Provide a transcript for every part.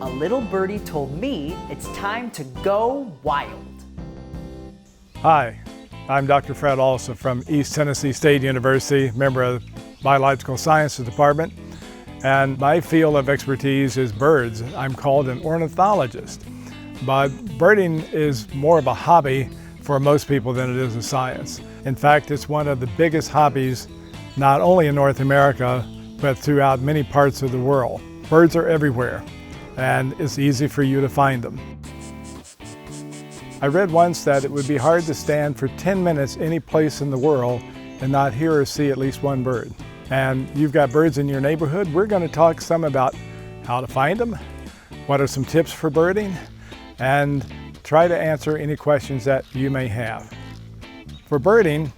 a little birdie told me it's time to go wild. Hi, I'm Dr. Fred Alsop from East Tennessee State University, member of the Biological Sciences Department, and my field of expertise is birds. I'm called an ornithologist, but birding is more of a hobby for most people than it is a science. In fact, it's one of the biggest hobbies not only in North America, but throughout many parts of the world. Birds are everywhere, and it's easy for you to find them. I read once that it would be hard to stand for 10 minutes any place in the world and not hear or see at least one bird. And you've got birds in your neighborhood. We're going to talk some about how to find them, what are some tips for birding, and try to answer any questions that you may have. For birding,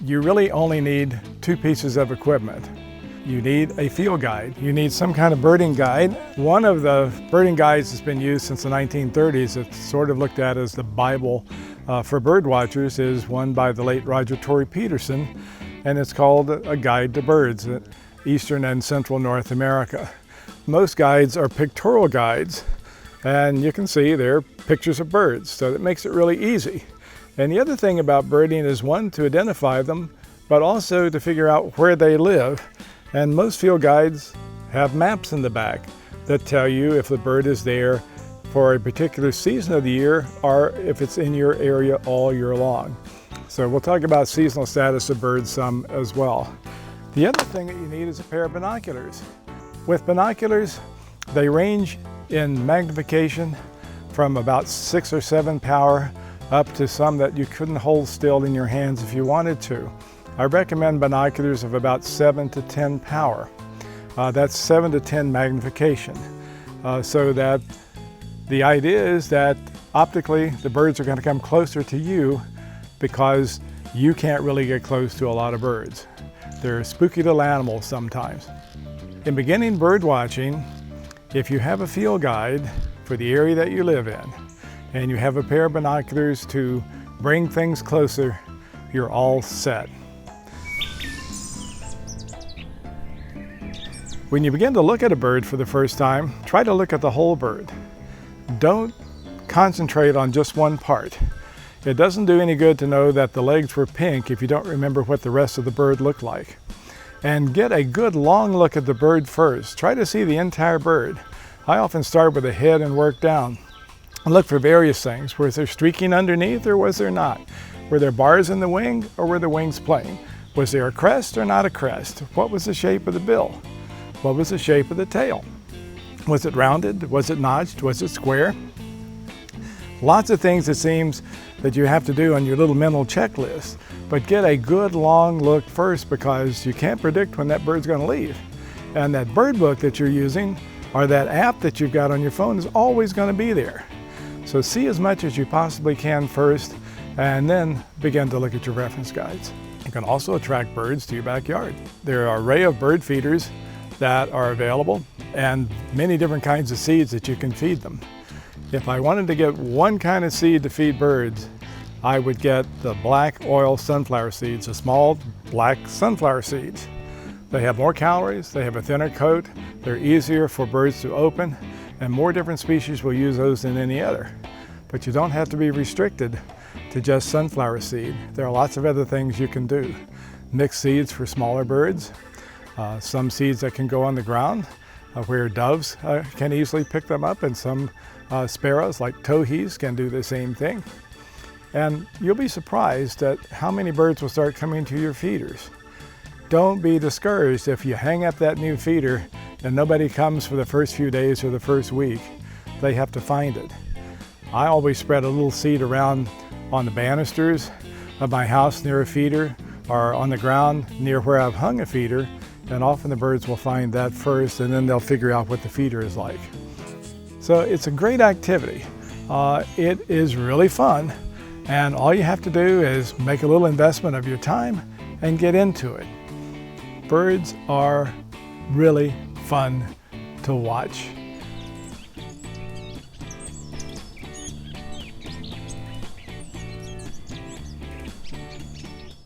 you really only need two pieces of equipment. You need a field guide. You need some kind of birding guide. One of the birding guides that's been used since the 1930s, it's sort of looked at as the Bible for bird watchers, is one by the late Roger Torrey Peterson, and it's called A Guide to Birds in Eastern and Central North America. Most guides are pictorial guides, and you can see they're pictures of birds, so that makes it really easy. And the other thing about birding is, one, to identify them, but also to figure out where they live. And most field guides have maps in the back that tell you if the bird is there for a particular season of the year or if it's in your area all year long. So we'll talk about seasonal status of birds some as well. The other thing that you need is a pair of binoculars. With binoculars, they range in magnification from about 6 or 7 power up to some that you couldn't hold still in your hands if you wanted to. I recommend binoculars of about 7 to 10 power. That's 7 to 10 magnification. So that the idea is that optically the birds are going to come closer to you because you can't really get close to a lot of birds. They're spooky little animals sometimes. In beginning bird watching, if you have a field guide for the area that you live in and you have a pair of binoculars to bring things closer, you're all set. When you begin to look at a bird for the first time, try to look at the whole bird. Don't concentrate on just one part. It doesn't do any good to know that the legs were pink if you don't remember what the rest of the bird looked like. And get a good long look at the bird first. Try to see the entire bird. I often start with the head and work down. And look for various things. Was there streaking underneath or was there not? Were there bars in the wing or were the wings plain? Was there a crest or not a crest? What was the shape of the bill? What was the shape of the tail? Was it rounded? Was it notched? Was it square? Lots of things it seems that you have to do on your little mental checklist, but get a good long look first because you can't predict when that bird's going to leave. And that bird book that you're using or that app that you've got on your phone is always going to be there. So see as much as you possibly can first and then begin to look at your reference guides. You can also attract birds to your backyard. There are an array of bird feeders that are available and many different kinds of seeds that you can feed them. If I wanted to get one kind of seed to feed birds, I would get the black oil sunflower seeds, the small black sunflower seeds. They have more calories, they have a thinner coat, they're easier for birds to open, and more different species will use those than any other. But you don't have to be restricted to just sunflower seed. There are lots of other things you can do. Mixed seeds for smaller birds. Some seeds that can go on the ground where doves can easily pick them up, and some sparrows like towhees can do the same thing. And you'll be surprised at how many birds will start coming to your feeders. Don't be discouraged if you hang up that new feeder and nobody comes for the first few days or the first week. They have to find it. I always spread a little seed around on the banisters of my house near a feeder or on the ground near where I've hung a feeder. And often the birds will find that first and then they'll figure out what the feeder is like. So it's a great activity. It is really fun, and all you have to do is make a little investment of your time and get into it. Birds are really fun to watch.